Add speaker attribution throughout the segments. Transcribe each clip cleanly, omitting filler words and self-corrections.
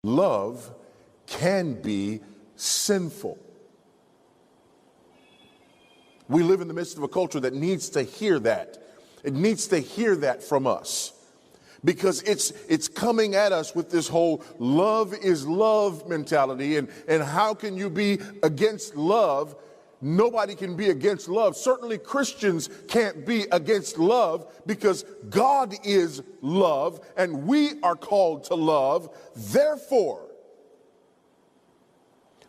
Speaker 1: love can be sinful. We live in the midst of a culture that needs to hear that. It needs to hear that from us, because it's coming at us with this whole love is love mentality. And how can you be against love? Nobody can be against love. Certainly Christians can't be against love, because God is love and we are called to love. Therefore,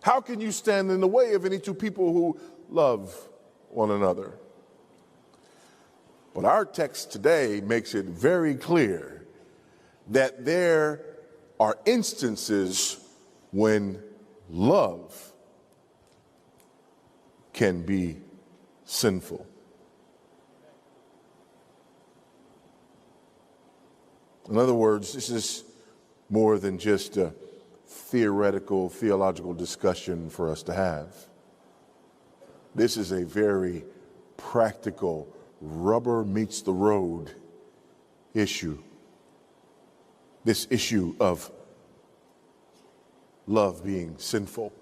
Speaker 1: how can you stand in the way of any two people who love one another? But our text today makes it very clear that there are instances when love can be sinful. In other words, this is more than just a theoretical, theological discussion for us to have. This is a very practical, rubber meets the road issue. This issue of love being sinful.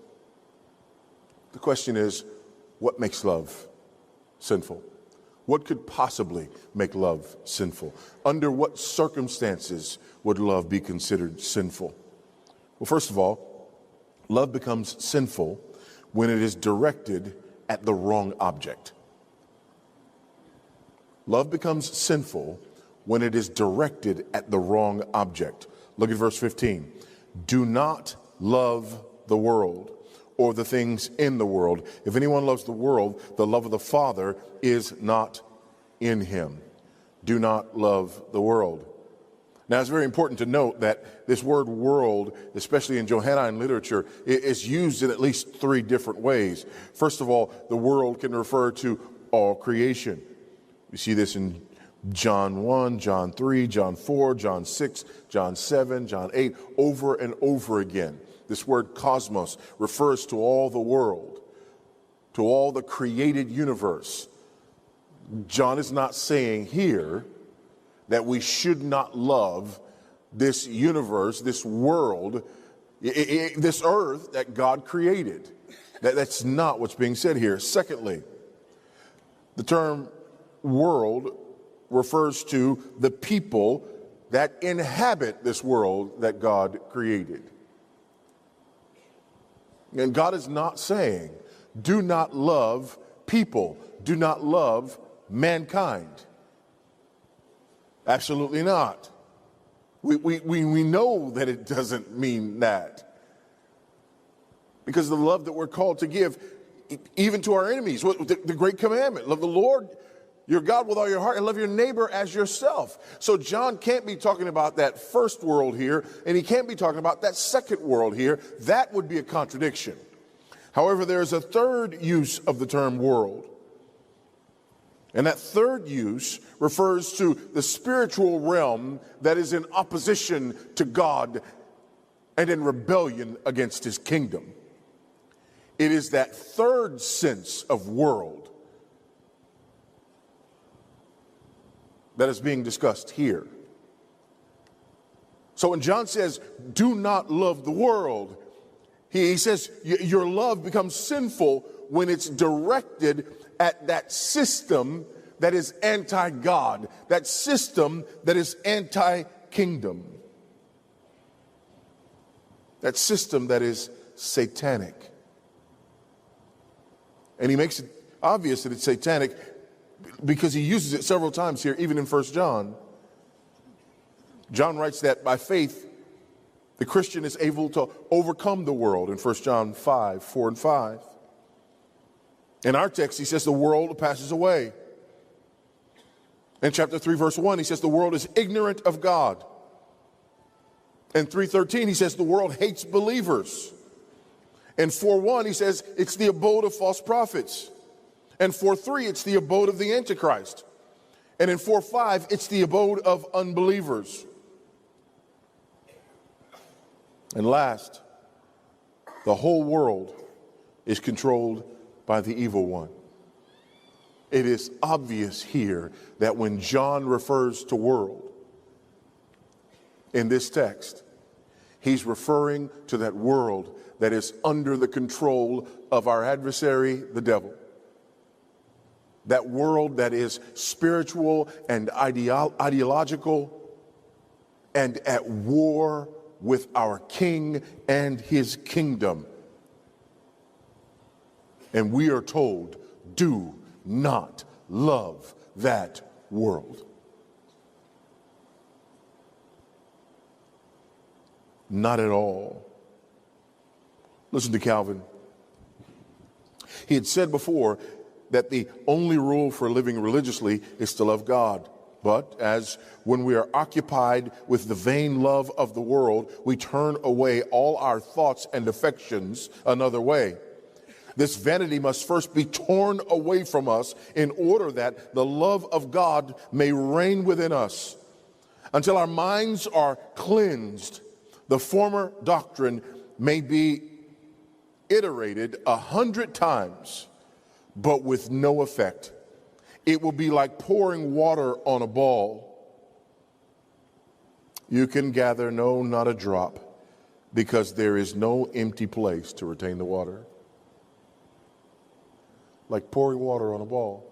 Speaker 1: The question is, what makes love sinful? What could possibly make love sinful? Under what circumstances would love be considered sinful? Well, first of all, love becomes sinful when it is directed at the wrong object. Love becomes sinful when it is directed at the wrong object. Look at verse 15. Do not love the world or the things in the world. If anyone loves the world, the love of the Father is not in him. Do not love the world. Now, it's very important to note that this word world, especially in Johannine literature, is used in at least three different ways. First of all, the world can refer to all creation. We see this in John 1, John 3, John 4, John 6, John 7, John 8, over and over again. This word cosmos refers to all the world, to all the created universe. John is not saying here that we should not love this universe, this world, this earth that God created. That's not what's being said here. Secondly, the term world refers to the people that inhabit this world that God created. And God is not saying, do not love people, do not love mankind. Absolutely not. We know that it doesn't mean that. Because the love that we're called to give, even to our enemies, the great commandment, love the Lord your God with all your heart and love your neighbor as yourself. So John can't be talking about that first world here, and he can't be talking about that second world here. That would be a contradiction. However, there is a third use of the term world. And that third use refers to the spiritual realm that is in opposition to God and in rebellion against his kingdom. It is that third sense of world that is being discussed here. So when John says, do not love the world, he says your love becomes sinful when it's directed at that system that is anti-God, that system that is anti-kingdom, that system that is satanic. And he makes it obvious that it's satanic because he uses it several times here, even in 1 John. John writes that by faith, the Christian is able to overcome the world in 1 John 5, 4 and 5. In our text, he says the world passes away. In chapter 3, verse 1, he says the world is ignorant of God. In 3:13, he says the world hates believers. In 4:1, he says it's the abode of false prophets. And 4:3, it's the abode of the Antichrist. And in 4:5, it's the abode of unbelievers. And last, the whole world is controlled by the evil one. It is obvious here that when John refers to world in this text, He's referring to that world that is under the control of our adversary, the devil. That world that is spiritual and ideological and at war with our King and his kingdom. And we are told, do not love that world. Not at all. Listen to Calvin. He had said before that the only rule for living religiously is to love God. But as when we are occupied with the vain love of the world, we turn away all our thoughts and affections another way. This vanity must first be torn away from us in order that the love of God may reign within us. Until our minds are cleansed, the former doctrine may be iterated 100 times, but with no effect. It will be like pouring water on a ball. You can gather no, not a drop, because there is no empty place to retain the water. Like pouring water on a ball.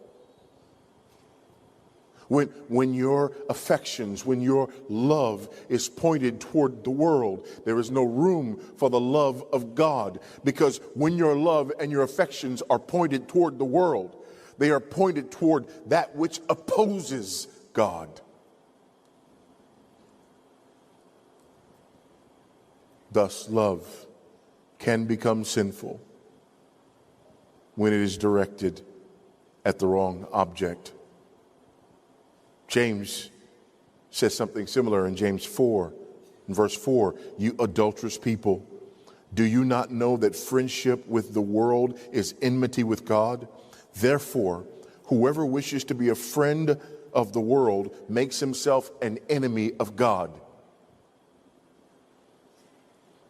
Speaker 1: When your affections, when your love is pointed toward the world, there is no room for the love of God. Because when your love and your affections are pointed toward the world, they are pointed toward that which opposes God. Thus, love can become sinful when it is directed at the wrong object. James says something similar in James 4, in verse 4. You adulterous people, do you not know that friendship with the world is enmity with God? Therefore, whoever wishes to be a friend of the world makes himself an enemy of God.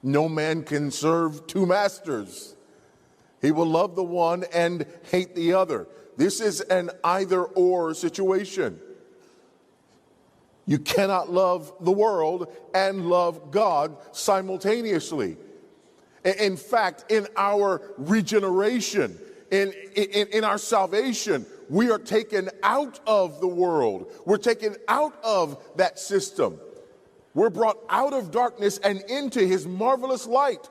Speaker 1: No man can serve two masters. He will love the one and hate the other. This is an either-or situation. You cannot love the world and love God simultaneously. In fact, in our regeneration, in our salvation, we are taken out of the world. We're taken out of that system. We're brought out of darkness and into his marvelous light.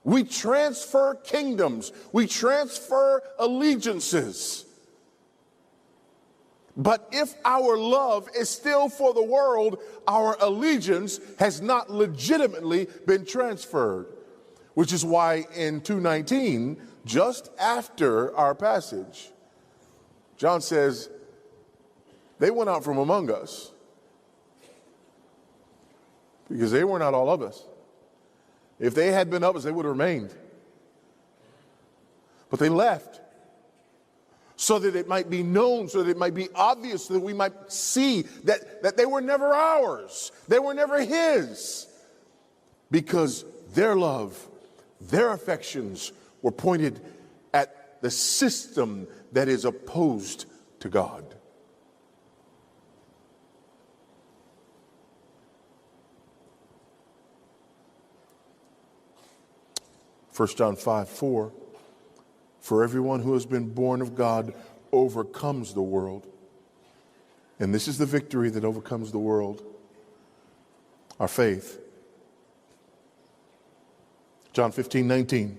Speaker 1: We transfer kingdoms. We transfer allegiances. But if our love is still for the world, our allegiance has not legitimately been transferred. Which is why in 2:19, just after our passage, John says, they went out from among us because they were not all of us. If they had been of us, they would have remained. But they left so that it might be known, so that it might be obvious, so that we might see that they were never ours. They were never his. Because their love, their affections were pointed at the system that is opposed to God. First John 5:4, for everyone who has been born of God overcomes the world. And this is the victory that overcomes the world, our faith. John 15:19,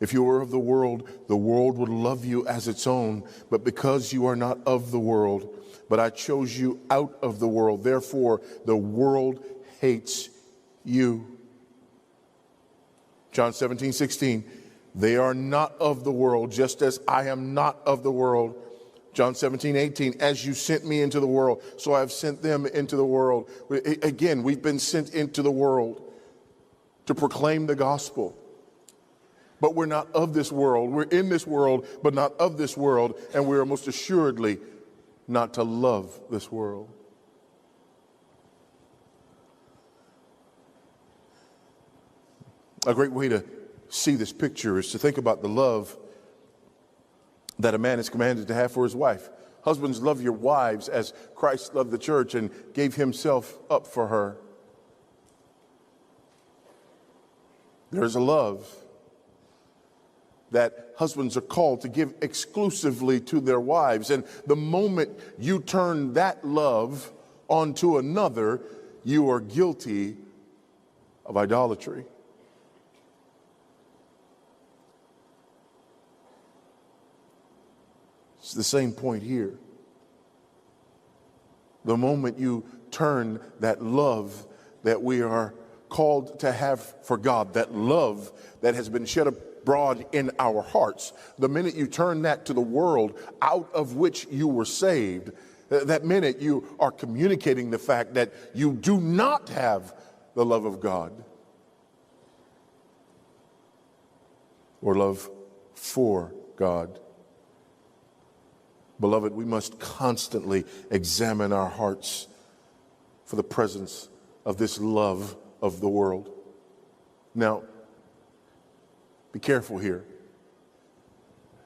Speaker 1: if you were of the world would love you as its own, but because you are not of the world, but I chose you out of the world, therefore the world hates you. John 17:16, they are not of the world, just as I am not of the world. John 17:18, as you sent me into the world, so I have sent them into the world. Again, we've been sent into the world to proclaim the gospel. But we're not of this world. We're in this world, but not of this world. And we are most assuredly not to love this world. A great way to see this picture is to think about the love that a man is commanded to have for his wife. Husbands, love your wives as Christ loved the church and gave himself up for her. There's a love that husbands are called to give exclusively to their wives. And the moment you turn that love onto another, you are guilty of idolatry. It's the same point here. The moment you turn that love that we are called to have for God, that love that has been shed abroad in our hearts, the minute you turn that to the world out of which you were saved, that minute you are communicating the fact that you do not have the love of God or love for God. Beloved, we must constantly examine our hearts for the presence of this love of the world. Now, be careful here,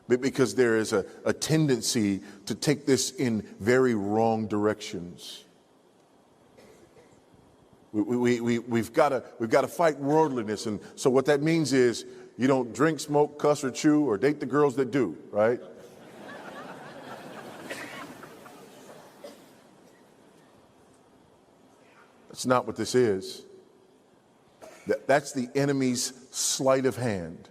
Speaker 1: because there is a tendency to take this in very wrong directions. We've got to fight worldliness, and so what that means is you don't drink, smoke, cuss, or chew, or date the girls that do, right? That's not what this is. That's the enemy's sleight of hand.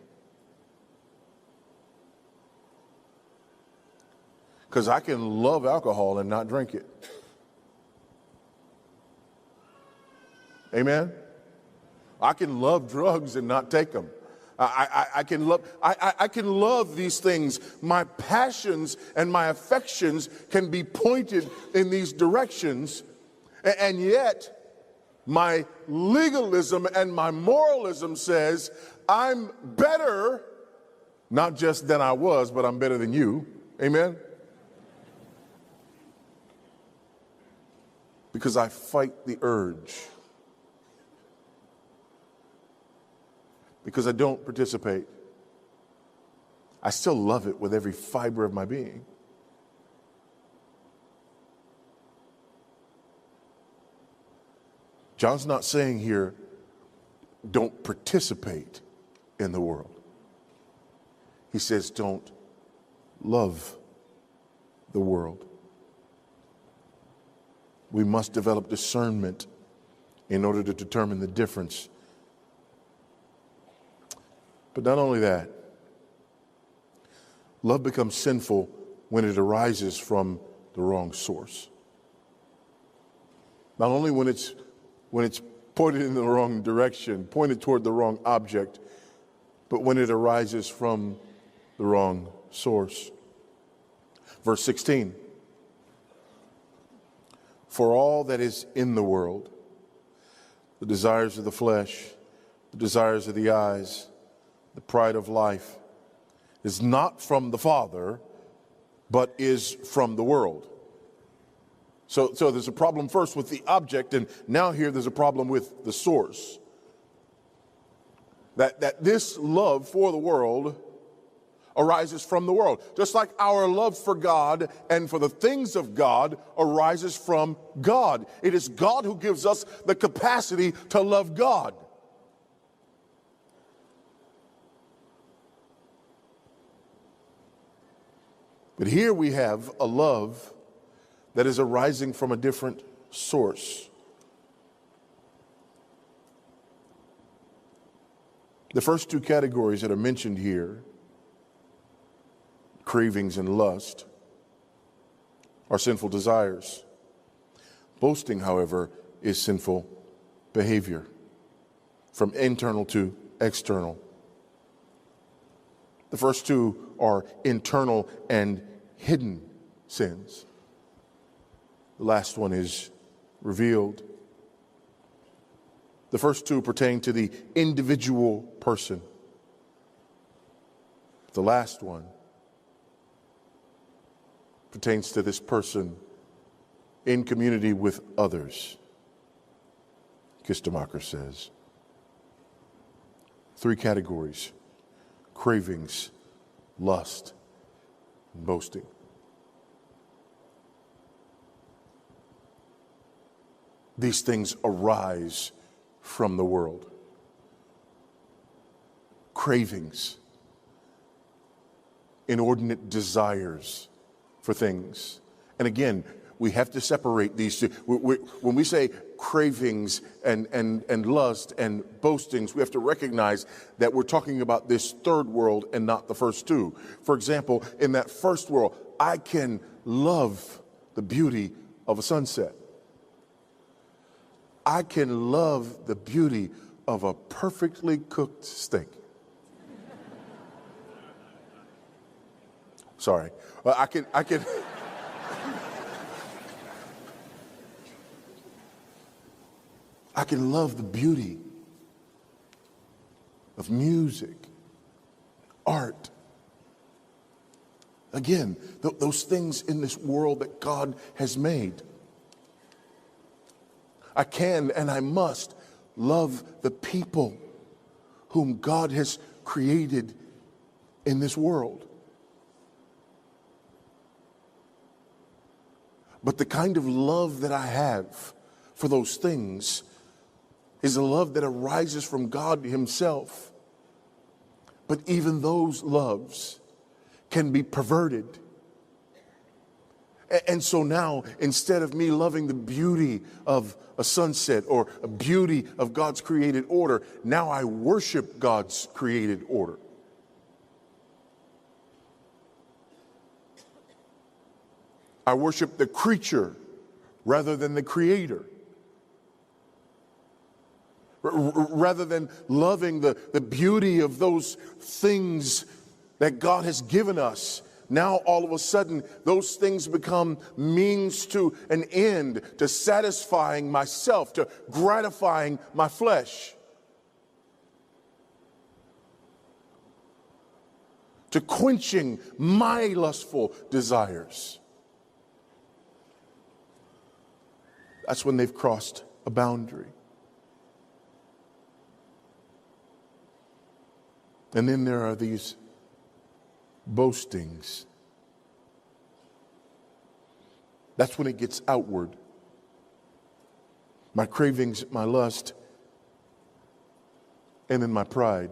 Speaker 1: Because I can love alcohol and not drink it. Amen? I can love drugs and not take them. I can love these things. My passions and my affections can be pointed in these directions, and yet my legalism and my moralism says I'm better, not just than I was, but I'm better than you. Amen? Because I fight the urge. Because I don't participate. I still love it with every fiber of my being. John's not saying here, don't participate in the world. He says, don't love the world. We must develop discernment in order to determine the difference. But not only that, love becomes sinful when it arises from the wrong source. Not only when it's pointed in the wrong direction, pointed toward the wrong object, but when it arises from the wrong source. Verse 16. For all that is in the world, the desires of the flesh, the desires of the eyes, the pride of life, is not from the Father, but is from the world. So there's a problem first with the object, and now here there's a problem with the source. That this love for the world arises from the world. Just like our love for God and for the things of God arises from God. It is God who gives us the capacity to love God. But here we have a love that is arising from a different source. The first two categories that are mentioned here, cravings and lust, are sinful desires. Boasting, however, is sinful behavior, from internal to external. The first two are internal and hidden sins. The last one is revealed. The first two pertain to the individual person. The last one pertains to this person in community with others. Kistemacher says. Three categories: cravings, lust, and boasting. These things arise from the world. cravings, inordinate desires for things. And again, we have to separate these two. When we say cravings and lust and boastings, we have to recognize that we're talking about this third world and not the first two. For example, in that first world, I can love the beauty of a sunset. I can love the beauty of a perfectly cooked steak. Sorry. I can I can love the beauty of music, art. Again, those things in this world that God has made. I can and I must love the people whom God has created in this world. But the kind of love that I have for those things is a love that arises from God Himself. But even those loves can be perverted. And so now, instead of me loving the beauty of a sunset or a beauty of God's created order, now I worship God's created order. I worship the creature rather than the creator. Rather than loving the beauty of those things that God has given us, now all of a sudden those things become means to an end, to satisfying myself, to gratifying my flesh, to quenching my lustful desires. That's when they've crossed a boundary. And then there are these boastings. That's when it gets outward. My cravings, my lust, and then my pride.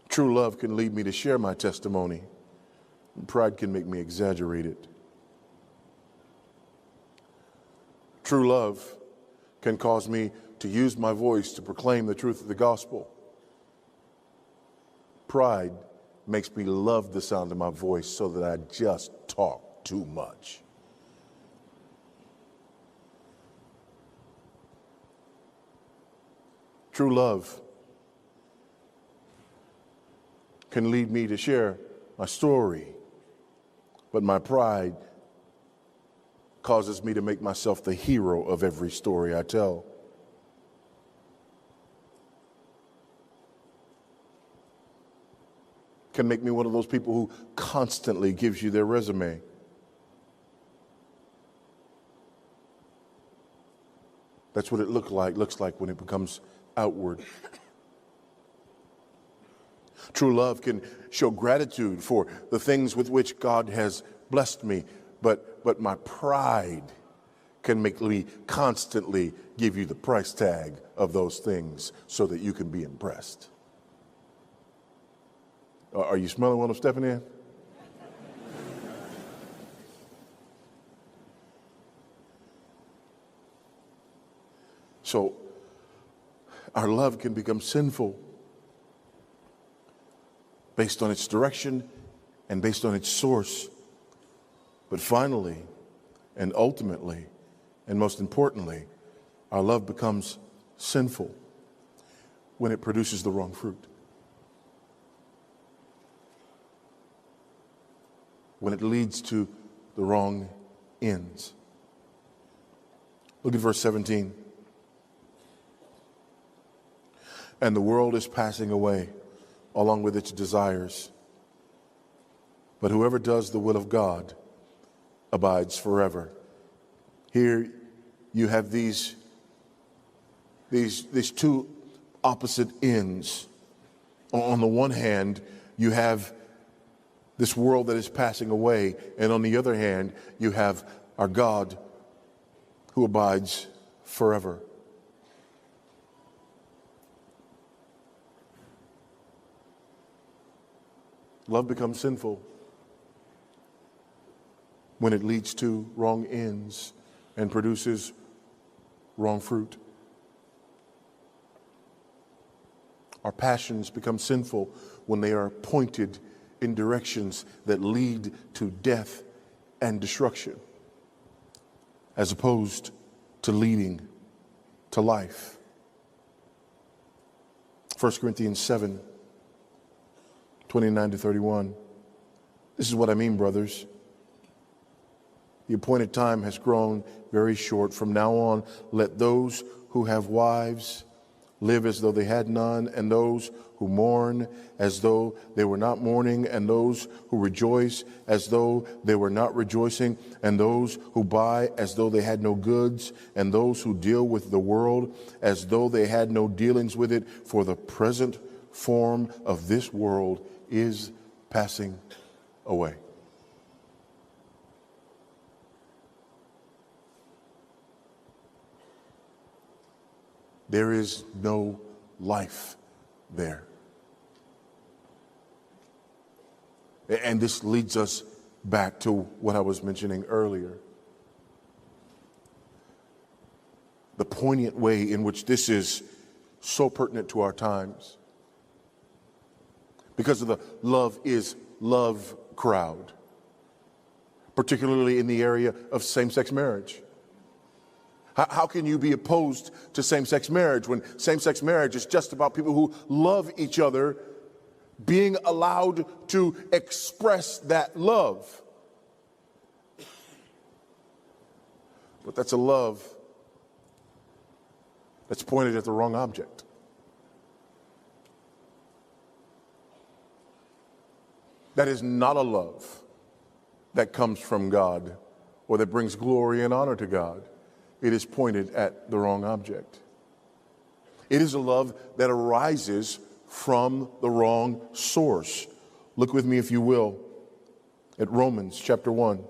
Speaker 1: True love can lead me to share my testimony. Pride can make me exaggerate it. True love can cause me to use my voice to proclaim the truth of the gospel. Pride makes me love the sound of my voice so that I just talk too much. True love can lead me to share my story, but my pride causes me to make myself the hero of every story I tell. Can make me one of those people who constantly gives you their resume. That's what it looks like when it becomes outward. True love can show gratitude for the things with which God has blessed me, but my pride can make me constantly give you the price tag of those things so that you can be impressed. Are you smelling what I'm stepping in? So our love can become sinful based on its direction and based on its source. But finally, and ultimately, and most importantly, our love becomes sinful when it produces the wrong fruit. When it leads to the wrong ends. Look at verse 17. And the world is passing away along with its desires. But whoever does the will of God abides forever. Here you have these two opposite ends. On the one hand, you have this world that is passing away, and on the other hand, you have our God who abides forever. Love becomes sinful when it leads to wrong ends and produces wrong fruit. Our passions become sinful when they are pointed in directions that lead to death and destruction, as opposed to leading to life. 1 Corinthians 7, 29 to 31. This is what I mean, brothers. The appointed time has grown very short. From now on, let those who have wives live as though they had none, and those who mourn as though they were not mourning, and those who rejoice as though they were not rejoicing, and those who buy as though they had no goods, and those who deal with the world as though they had no dealings with it. For the present form of this world is passing away. There is no life there. And this leads us back to what I was mentioning earlier. The poignant way in which this is so pertinent to our times. Because of the love is love crowd, particularly in the area of same-sex marriage. How can you be opposed to same-sex marriage when same-sex marriage is just about people who love each other being allowed to express that love? But that's a love that's pointed at the wrong object. That is not a love that comes from God or that brings glory and honor to God. It is pointed at the wrong object. It is a love that arises from the wrong source. Look with me, if you will, at Romans chapter 1.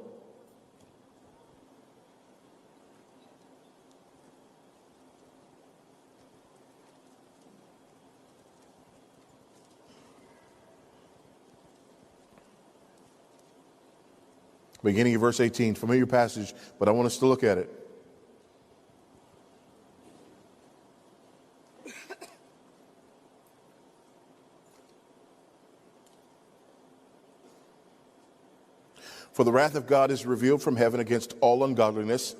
Speaker 1: Beginning of verse 18, familiar passage, but I want us to look at it. For the wrath of God is revealed from heaven against all ungodliness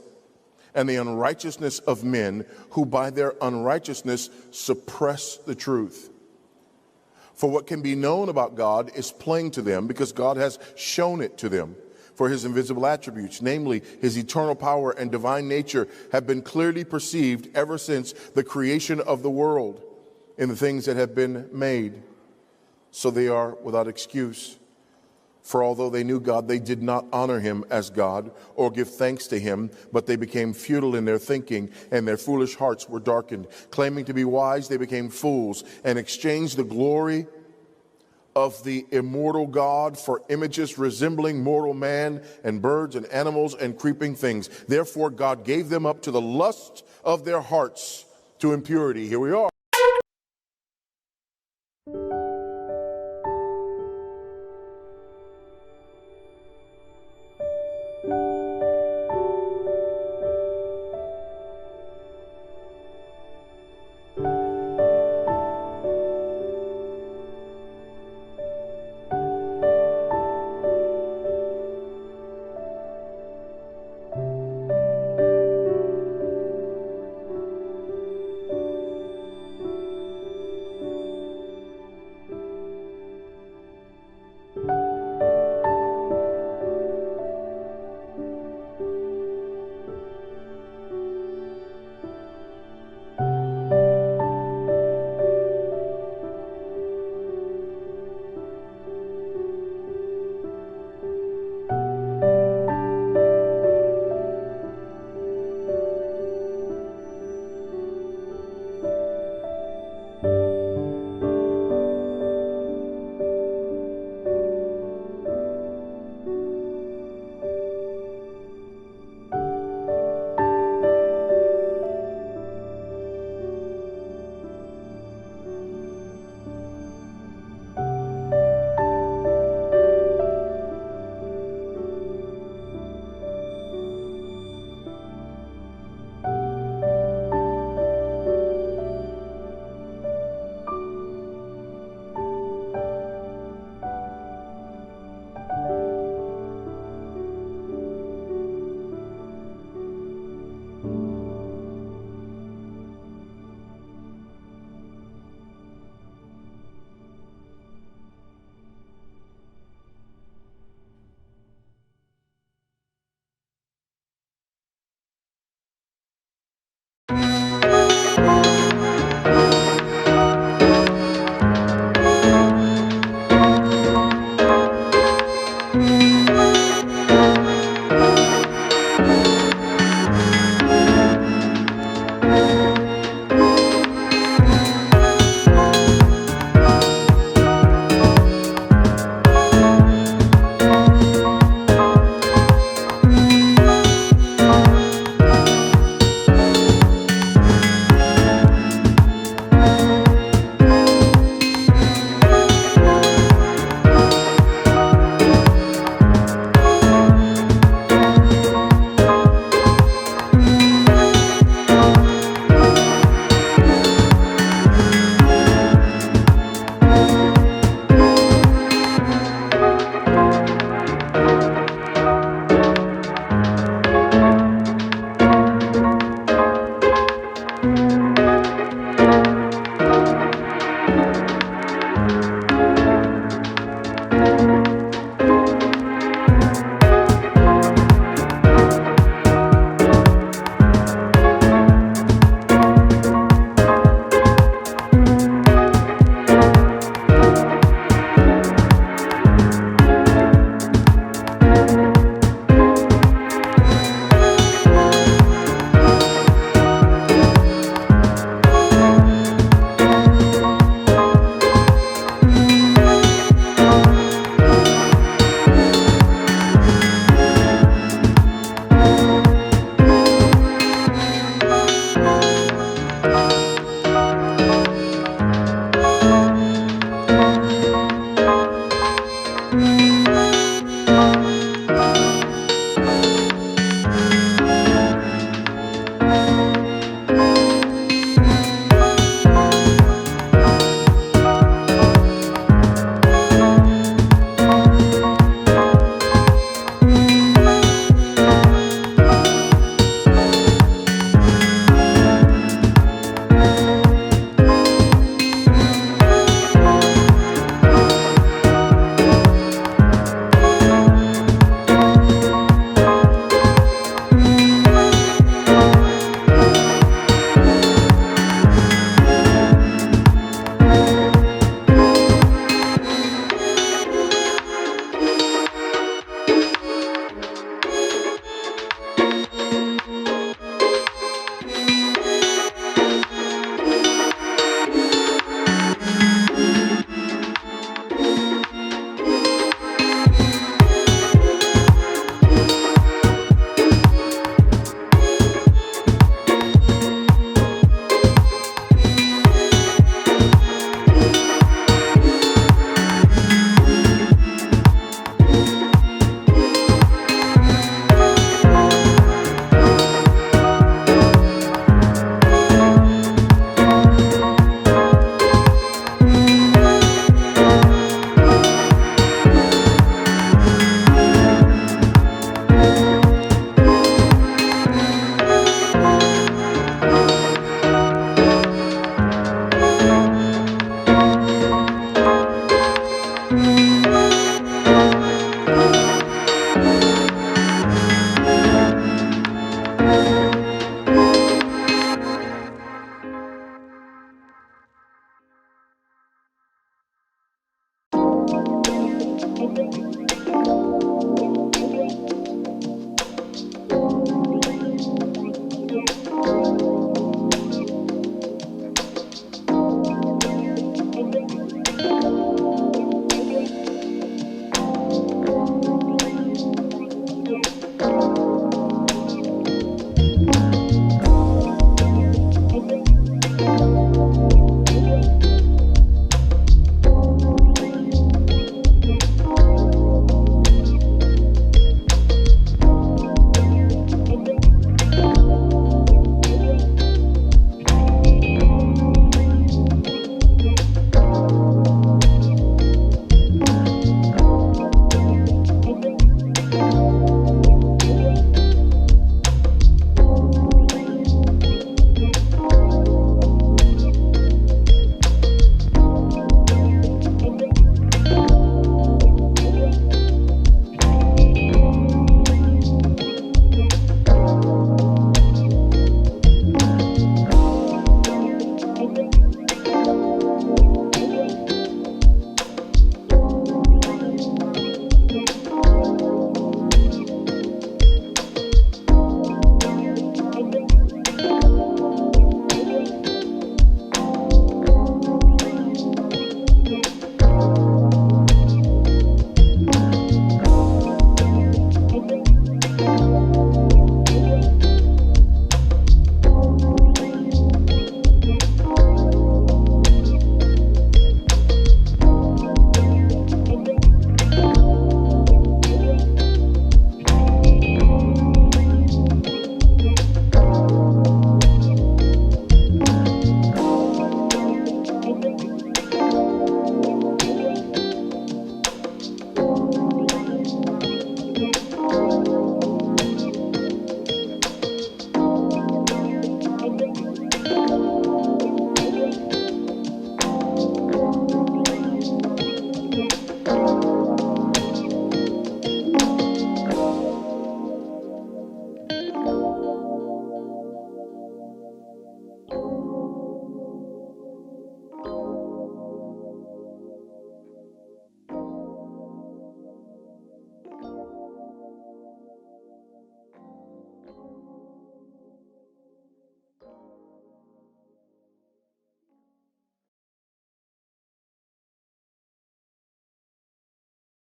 Speaker 1: and the unrighteousness of men who by their unrighteousness suppress the truth. For what can be known about God is plain to them because God has shown it to them. For his invisible attributes, namely his eternal power and divine nature, have been clearly perceived ever since the creation of the world in the things that have been made. So they are without excuse. For although they knew God, they did not honor him as God or give thanks to him, but they became futile in their thinking, and their foolish hearts were darkened. Claiming to be wise, they became fools and exchanged the glory of the immortal God for images resembling mortal man and birds and animals and creeping things. Therefore God gave them up to the lust of their hearts to impurity. Here we are.